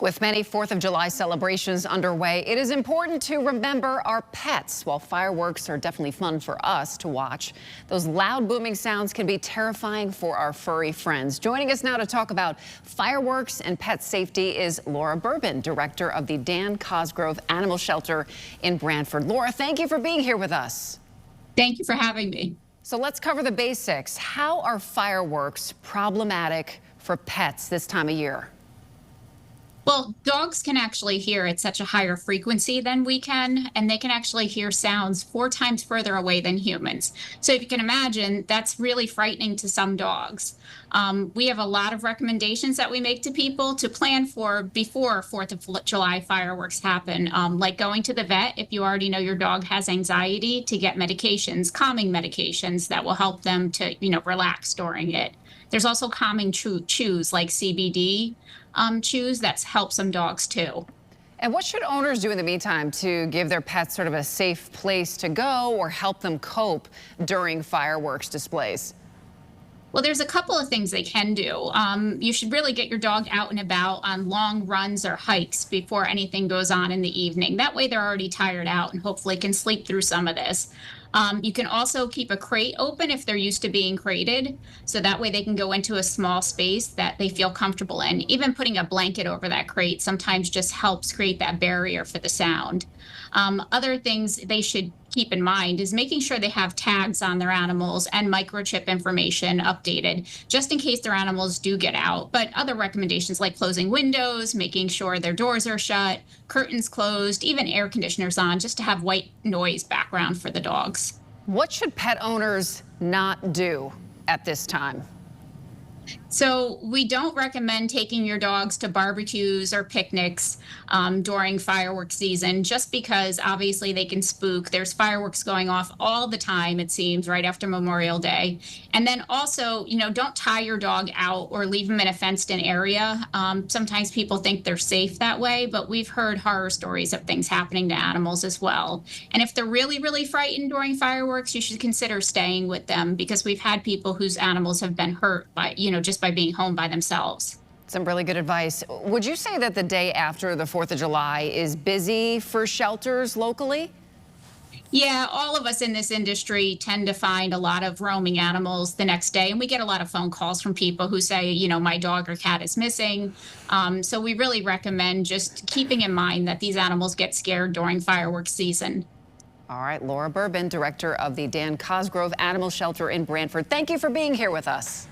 With many 4th of July celebrations underway, it is important to remember our pets. While fireworks are definitely fun for us to watch, those loud booming sounds can be terrifying for our furry friends. Joining us now to talk about fireworks and pet safety is Laura Bourbon, director of the Dan Cosgrove Animal Shelter in Brantford. Laura, thank you for being here with us. Thank you for having me. So let's cover the basics. How are fireworks problematic for pets this time of year? Well, dogs can actually hear at such a higher frequency than we can, and they can actually hear sounds 4 times further away than humans. So if you can imagine, that's really frightening to some dogs. We have a lot of recommendations that we make to people to plan for before 4th of July fireworks happen, like going to the vet if you already know your dog has anxiety, to get medications, calming medications that will help them to, relax during it. There's also calming chews like CBD chews that help some dogs too. And what should owners do in the meantime to give their pets sort of a safe place to go or help them cope during fireworks displays? Well, there's a couple of things they can do. You should really get your dog out and about on long runs or hikes before anything goes on in the evening. That way they're already tired out and hopefully can sleep through some of this. You can also keep a crate open if they're used to being crated, so that way they can go into a small space that they feel comfortable in. Even putting a blanket over that crate sometimes just helps create that barrier for the sound. Other things they should keep in mind is making sure they have tags on their animals and microchip information updated, just in case their animals do get out. But other recommendations like closing windows, making sure their doors are shut, curtains closed, even air conditioners on, just to have white noise background for the dogs. What should pet owners not do at this time? So we don't recommend taking your dogs to barbecues or picnics during fireworks season, just because obviously they can spook. There's fireworks going off all the time, it seems, right after Memorial Day. And then also, don't tie your dog out or leave them in a fenced-in area. Sometimes people think they're safe that way, but we've heard horror stories of things happening to animals as well. And if they're really, really frightened during fireworks, you should consider staying with them, because we've had people whose animals have been hurt by, just by being home by themselves. Some really good advice. Would you say that the day after the 4th of July is busy for shelters locally? Yeah, all of us in this industry tend to find a lot of roaming animals the next day, and we get a lot of phone calls from people who say, my dog or cat is missing. So we really recommend just keeping in mind that these animals get scared during fireworks season. All right, Laura Bourbon, director of the Dan Cosgrove Animal Shelter in Brantford. Thank you for being here with us.